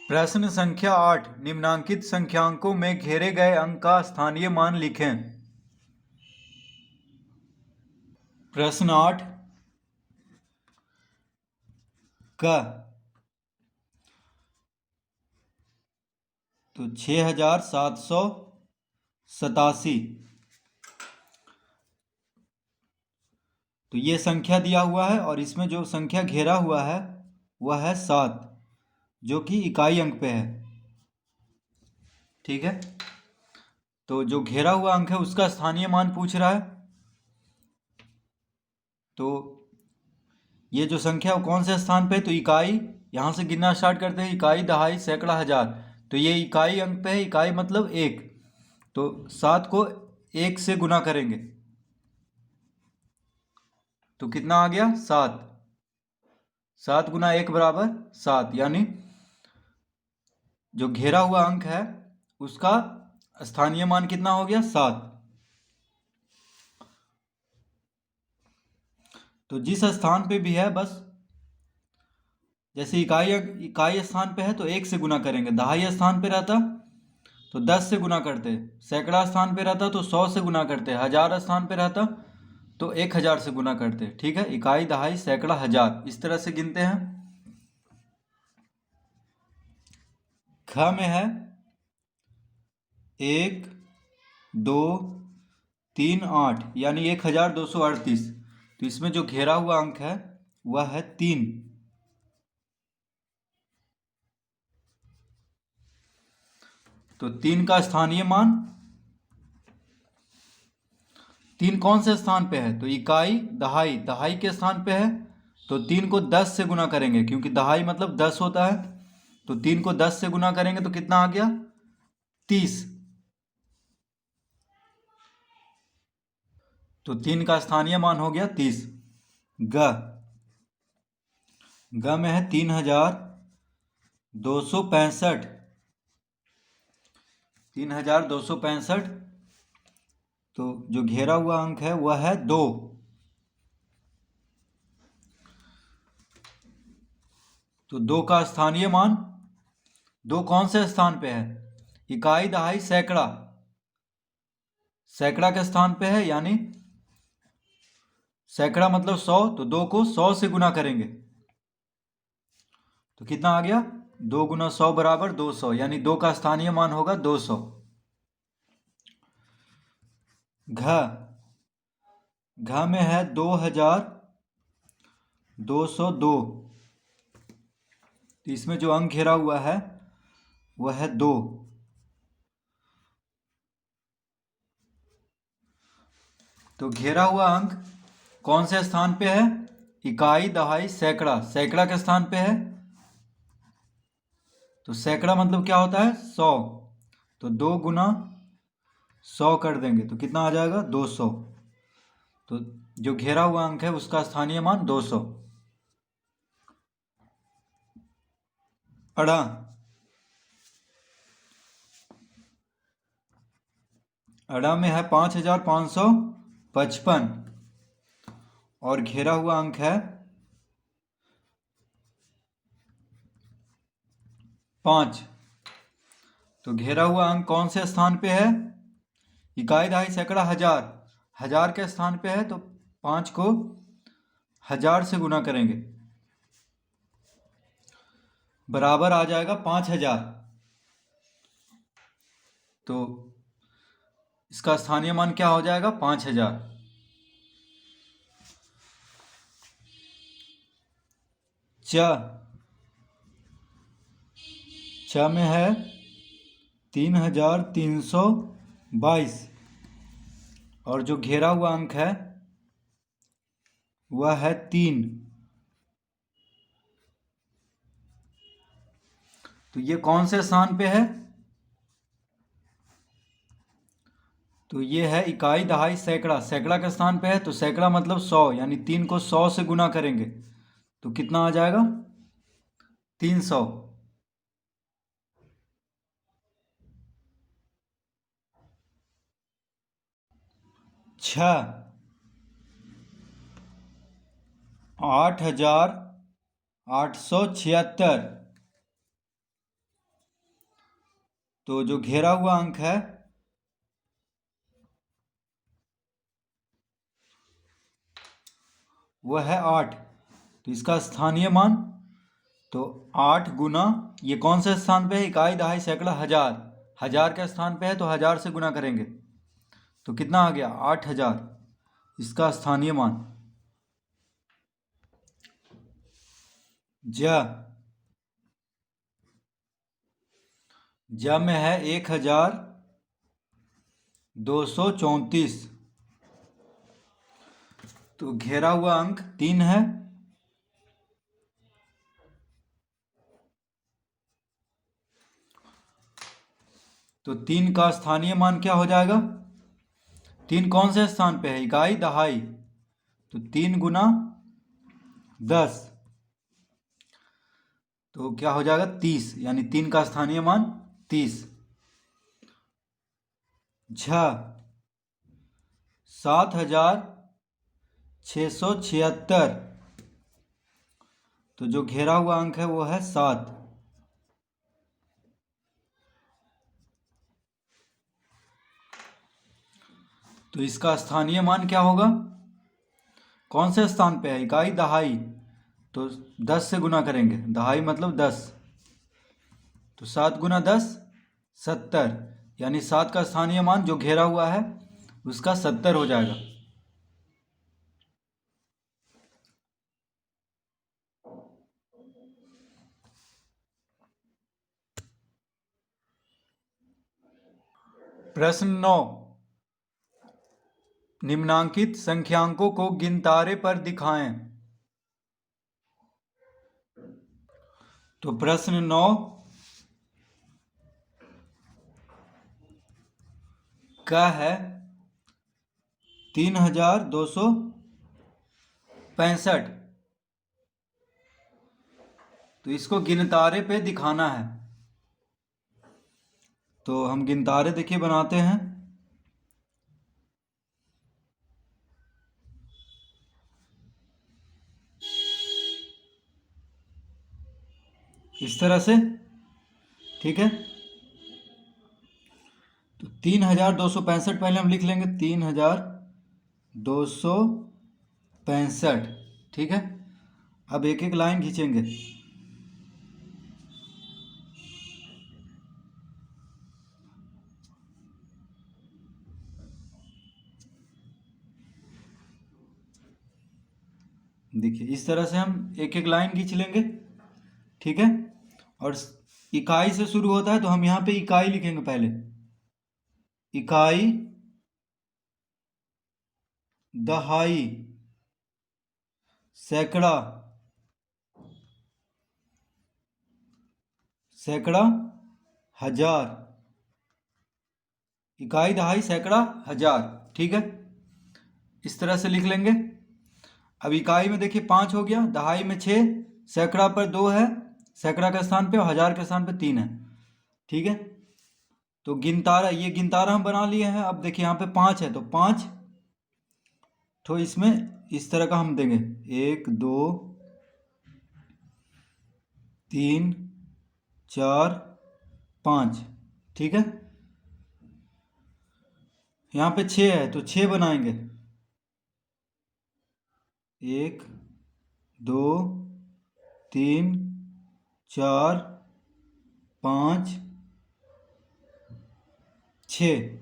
प्रश्न संख्या 8, निम्नांकित संख्याओं में घेरे गए अंक का स्थानीय मान लिखें। प्रश्न 8 का तो 6787, तो ये संख्या दिया हुआ है और इसमें जो संख्या घेरा हुआ है वह है 7, जो कि इकाई अंक पे है। ठीक है, तो जो घेरा हुआ अंक है उसका स्थानीय मान पूछ रहा है। तो ये जो संख्या वो कौन से स्थान पे है, तो इकाई, यहाँ से गिनना स्टार्ट करते हैं, इकाई, दहाई, सैकड़ा, हजार। तो ये इकाई अंक पे है, इकाई मतलब एक, तो 7 को 1 से गुना करेंगे तो कितना आ गया 7। 7 गुना 1 बराबर 7, यानी जो घेरा हुआ अंक है उसका स्थानीय मान कितना हो गया 7। तो जिस स्थान पे भी है, बस जैसे इकाई स्थान पे है तो 1 से गुना करेंगे, दहाई स्थान पे रहता तो 10 से गुना करते, सैकड़ा स्थान पे रहता तो 100 से गुना करते, हजार स्थान पे रहता तो 1000 से गुना करते। ठीक है, इकाई, दहाई, सैकड़ा, हजार, इस तरह से गिनते हैं। ख में है 1 2 3 8, यानी 1238। तो इसमें जो घेरा हुआ अंक है वह है 3। तो 3 का स्थानीय मान, 3 कौन से स्थान पे है, तो इकाई, दहाई, दहाई के स्थान पे है तो 3 को 10 से गुना करेंगे, क्योंकि दहाई मतलब 10 होता है। तो 3 को 10 से गुना करेंगे तो कितना आ गया 30। तो 3 का स्थानीय मान हो गया 30। ग में है 3265, 3265। तो जो घेरा हुआ अंक है वह है 2। तो 2 का स्थानीय मान, 2 कौन से स्थान पे है, इकाई, दहाई, सैकड़ा, सैकड़ा के स्थान पे है, यानी सैकड़ा मतलब 100, तो 2 को 100 से गुना करेंगे तो कितना आ गया 2 गुना 100 बराबर 200, यानी 2 का स्थानीय मान होगा 200। घ में है 2202। तो इसमें जो अंक घेरा हुआ है वह है 2। तो घेरा हुआ अंक कौन से स्थान पे है, इकाई, दहाई, सैकड़ा, सैकड़ा के स्थान पे है। तो सैकड़ा मतलब क्या होता है 100, तो 2 गुना 100 कर देंगे तो कितना आ जाएगा 200। तो जो घेरा हुआ अंक है उसका स्थानीय मान 200। अड़ा में है 5555 और घेरा हुआ अंक है 5। तो घेरा हुआ अंक कौन से स्थान पे है, इकाई, दहाई, सैकड़ा, हजार, हजार के स्थान पे है तो 5 को 1000 से गुना करेंगे बराबर आ जाएगा 5000। तो इसका स्थानीय मान क्या हो जाएगा 5000। च में है 3322 और जो घेरा हुआ अंक है वह है 3। तो ये कौन से स्थान पे है, तो ये है इकाई, दहाई, सैकड़ा, सैकड़ा के स्थान पे है तो सैकड़ा मतलब 100, यानी 3 को 100 से गुना करेंगे तो कितना आ जाएगा 300। 8876, तो जो घेरा हुआ अंक है वह है 8। तो इसका स्थानीय मान, तो 8 गुना, ये कौन से स्थान पे है? इकाई, दहाई, सैकड़ा, हजार। हजार के स्थान पे है तो हजार से गुना करेंगे तो कितना आ गया? 8000 इसका स्थानीय मान। ज में है 1234। तो घेरा हुआ अंक 3 है, तो 3 का स्थानीय मान क्या हो जाएगा? 3 कौन से स्थान पे है? इकाई, दहाई, तो 3 गुना 10 तो क्या हो जाएगा? 30, यानी 3 का स्थानीय मान 30। झ 7676, तो जो घेरा हुआ अंक है वो है 7। तो इसका स्थानीय मान क्या होगा? कौन से स्थान पे है? इकाई, दहाई, तो 10 से गुना करेंगे, दहाई मतलब 10, तो 7 गुना 10 70, यानी 7 का स्थानीय मान जो घेरा हुआ है उसका 70 हो जाएगा। प्रश्न 9, निम्नांकित संख्यांकों को गिनतारे पर दिखाएं। तो प्रश्न 9 का है 3265, तो इसको गिनतारे पे दिखाना है। तो हम गिनतारे देखिए बनाते हैं। इस तरह से, ठीक है। तो 3265 पहले हम लिख लेंगे, 3265, ठीक है। अब एक एक लाइन खींचेंगे। देखिए इस तरह से हम एक एक लाइन खींच लेंगे, ठीक है। और इकाई से शुरू होता है तो हम यहाँ पे इकाई लिखेंगे पहले। इकाई, दहाई, सैकड़ा, सैकड़ा, हजार। इकाई, दहाई, सैकड़ा, हजार, ठीक है। इस तरह से लिख लेंगे। अब इकाई में देखिए 5 हो गया, दहाई में 6, सैकड़ा पर 2 है, सैकड़ा के स्थान पे, और हजार के स्थान पे 3 है, ठीक है। तो गिनतारा, ये गिनतारा हम बना लिए हैं। अब देखिए यहाँ पे 5 है तो 5 तो इसमें इस तरह का हम देंगे, 1 2 3 4 5, ठीक है। यहाँ पे 6 है तो 6 बनाएंगे, 1 2 3 4 5 6।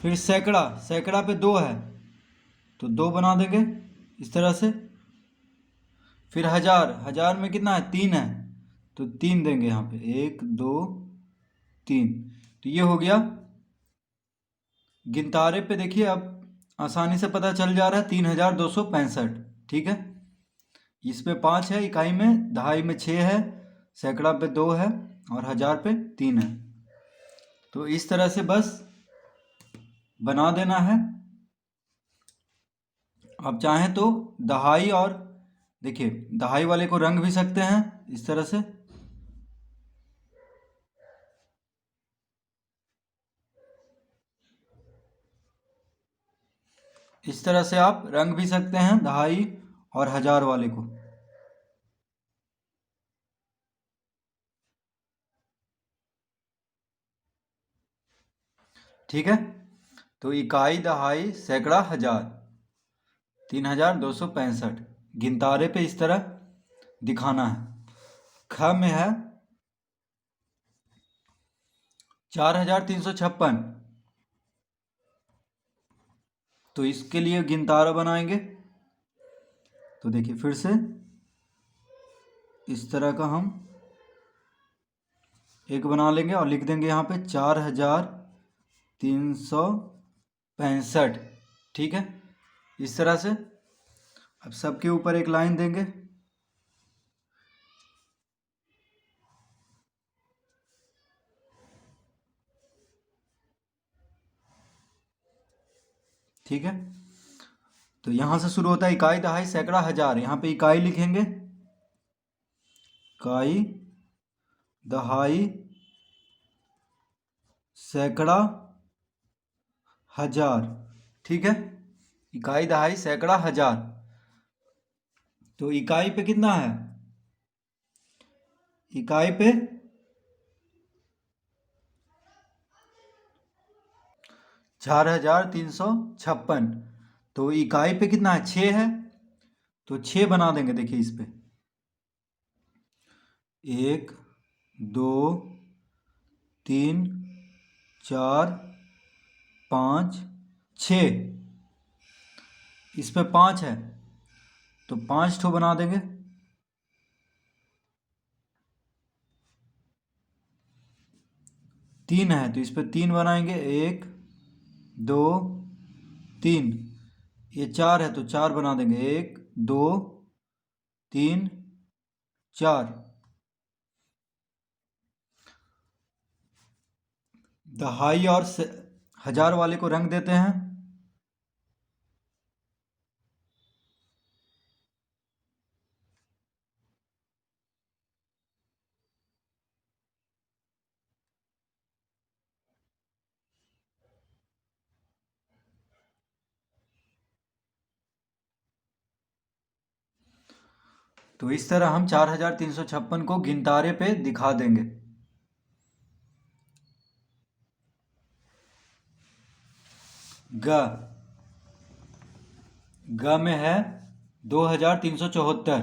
फिर सैकड़ा, सैकड़ा पे 2 है तो 2 बना देंगे इस तरह से। फिर हजार, हजार में कितना है? 3 है तो 3 देंगे यहाँ पे, 1 2 3। तो ये हो गया गिनतारे पे। देखिए अब आसानी से पता चल जा रहा है, 3265, ठीक है। इस पे 5 है, इकाई में, दहाई में 6 है, सैकड़ा पे 2 है, और हजार पे 3 है। तो इस तरह से बस बना देना है। आप चाहें तो दहाई, और देखिए दहाई वाले को रंग भी सकते हैं इस तरह से। इस तरह से आप रंग भी सकते हैं दहाई और हजार वाले को। ठीक है। तो इकाई, दहाई, सैकड़ा, हजार, 3265 गिनतारे पे इस तरह दिखाना है। ख में है 4356, तो इसके लिए गिनतारा बनाएंगे। तो देखिए फिर से इस तरह का हम एक बना लेंगे और लिख देंगे यहाँ पे 4365। ठीक है, इस तरह से। अब सबके ऊपर एक लाइन देंगे। ठीक है, तो यहां से शुरू होता है इकाई, दहाई, सैकड़ा, हजार। यहाँ पे इकाई लिखेंगे, इकाई, दहाई, सैकड़ा, हजार। ठीक है, इकाई, दहाई, सैकड़ा, हजार। तो इकाई पे कितना है? इकाई पे 4356। तो इकाई पे कितना है? 6 है, तो 6 बना देंगे। देखिए इस पे 1 2 3 4 5 6, इस पे 5 है तो 5 ठो बना देंगे। 3 है तो इस पे 3 बनाएंगे, 1 2 3। ये 4 है तो 4 बना देंगे, 1 2 3 4। दहाई और हजार वाले को रंग देते हैं। तो इस तरह हम 4356 को गिनतारे पे दिखा देंगे। ग, ग में है 2374।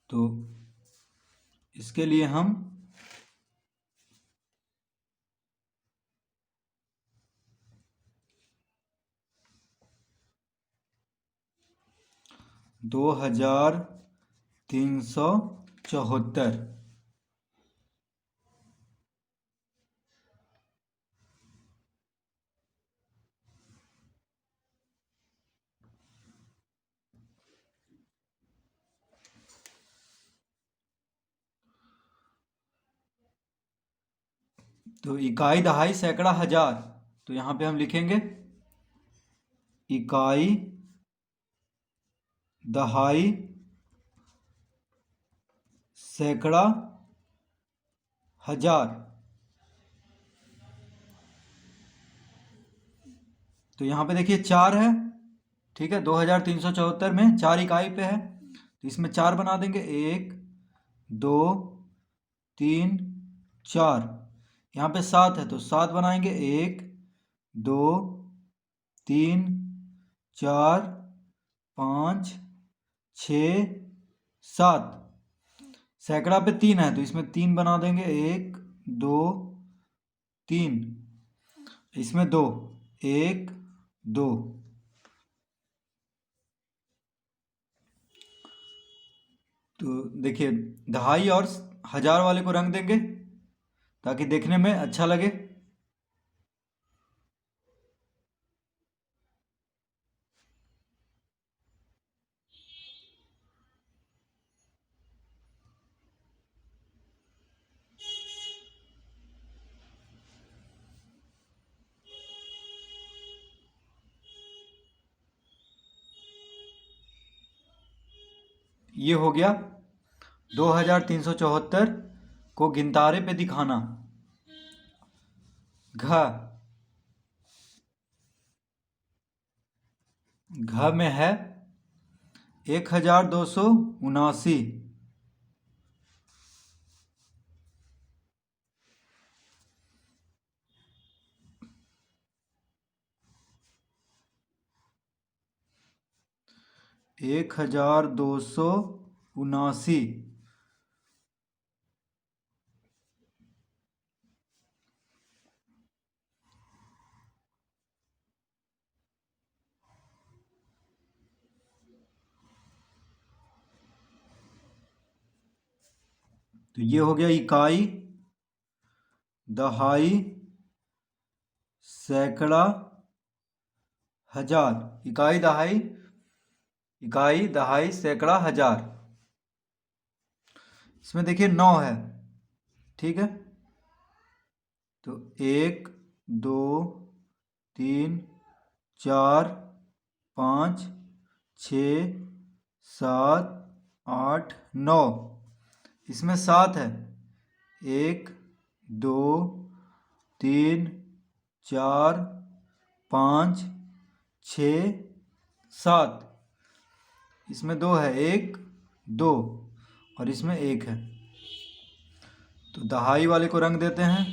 तो इसके लिए हम 2374। तो इकाई, दहाई, सैकड़ा, हजार। तो यहाँ पे हम लिखेंगे इकाई, दहाई, सैकड़ा, हजार। तो यहाँ पे देखिए 4 है। ठीक है, 2374 में 4 इकाई पे है तो इसमें 4 बना देंगे, 1 2 3 4। यहाँ पे 7 है तो 7 बनाएंगे, 1 2 3 4 5 6 7। सैकड़ा पे 3 है तो इसमें 3 बना देंगे, 1 2 3। इसमें 2, 1 2। तो देखिए दहाई और हजार वाले को रंग देंगे ताकि देखने में अच्छा लगे। ये हो गया 2374 को गिनतारे पे दिखाना। घ, घ में है 1279। 1279। तो ये हो गया इकाई, दहाई, सैकड़ा, हजार। इकाई दहाई सैकड़ा हजार। इसमें देखिए 9 है, ठीक है। तो 1 2 3 4 5 6 7 8 9। इसमें 7 है, 1 2 3 4 5 6 7। इसमें 2 है, 1 2, और इसमें 1 है। तो दहाई वाले को रंग देते हैं।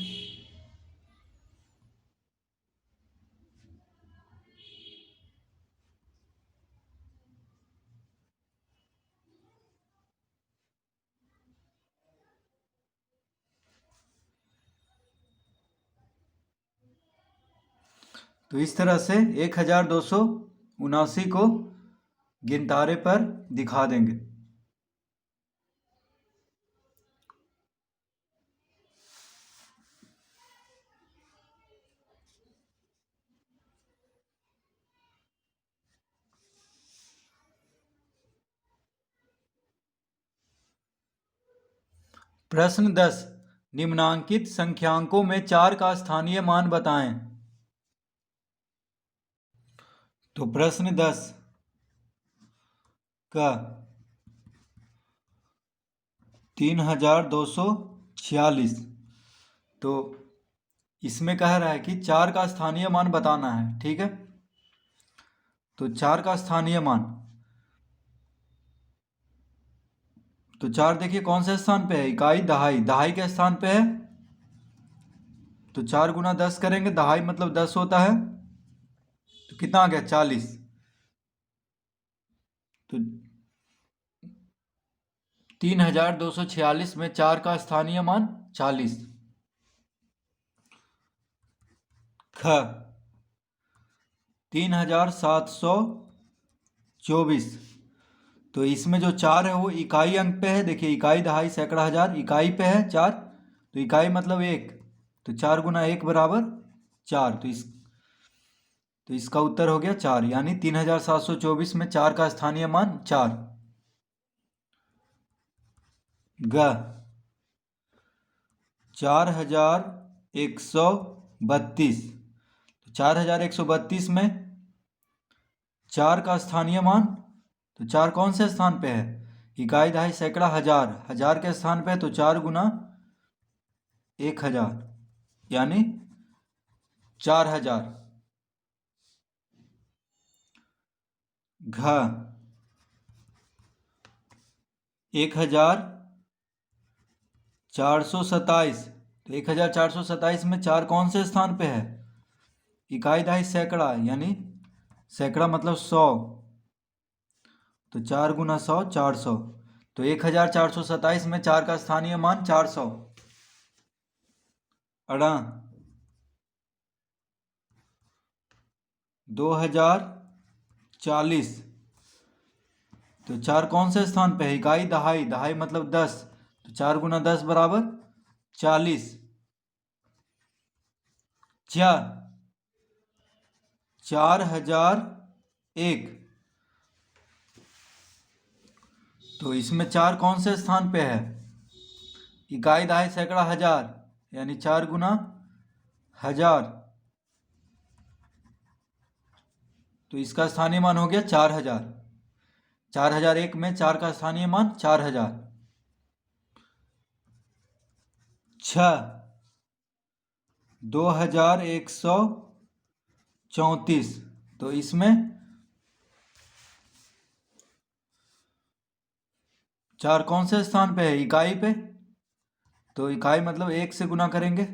तो इस तरह से 1279 को गिनतारे पर दिखा देंगे। प्रश्न 10, निम्नांकित संख्यांकों में 4 का स्थानीय मान बताएं। तो प्रश्न 10 का 3246। तो इसमें कह रहा है कि 4 का स्थानीय मान बताना है, ठीक है। तो 4 का स्थानीय मान, तो 4 देखिए कौन से स्थान पे है, इकाई दहाई, दहाई के स्थान पे है। तो 4 गुना 10 करेंगे, दहाई मतलब 10 होता है। तो कितना आ गया, 40। तो 3246 में 4 का स्थानीय मान 40। ख 3724। तो इसमें जो 4 है वो इकाई अंक पे है। देखिए इकाई दहाई सैकड़ा हजार, इकाई पे है 4। तो इकाई मतलब 1। तो 4 गुना 1 बराबर 4। तो इसका उत्तर हो गया 4, यानी 3724 में 4 का स्थानीय मान 4। ग 4132। तो 4132 में 4 का स्थानीय मान, तो 4 कौन से स्थान पे है, इकाई दहाई सैकड़ा हजार, हजार के स्थान पे है। तो 4 गुना 1000 यानी 4000। घ 1427। तो 1427 में 4 कौन से स्थान पे है, इकाई दहाई सैकड़ा, यानी सैकड़ा मतलब 100। तो 4 गुना 100 400। तो 1427 में 4 का स्थानीय मान 400। अड़ा 2040। तो 4 कौन से स्थान पे है, इकाई दहाई, दहाई मतलब 10। तो 4 गुना 10 बराबर 40। 4001। तो इसमें 4 कौन से स्थान पे है, इकाई दहाई सैकड़ा हजार, यानी 4 गुना 1000। तो इसका स्थानीय मान हो गया 4000। 4001 में 4 का स्थानीय मान 4000। 6 2134। तो इसमें 4 कौन से स्थान पे है, इकाई पे। तो इकाई मतलब 1 से गुना करेंगे।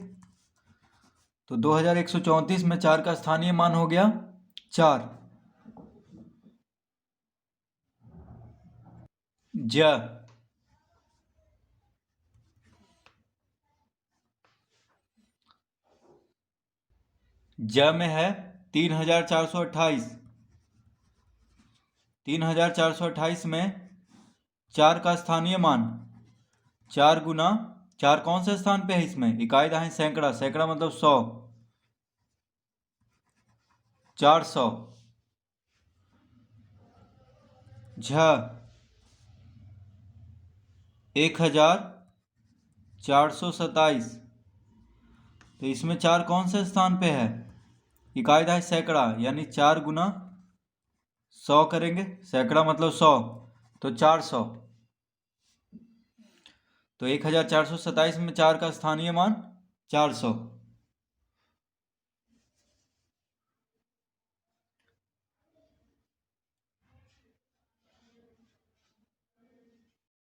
तो 2134 में 4 का स्थानीय मान हो गया 4। ज ज में है 3428। 3428 में 4 का स्थानीय मान 4 गुना 4 कौन से स्थान पे है इसमें? इकाई दहाई सैकड़ा, सैकड़ा मतलब 100, 400। झ 1427। तो इसमें 4 कौन से स्थान पे है? इकाई दहाई सैकड़ा, यानी 4 गुना 100 करेंगे, सैकड़ा मतलब 100, तो 400। तो 1427 में 4 का स्थानीय मान 400।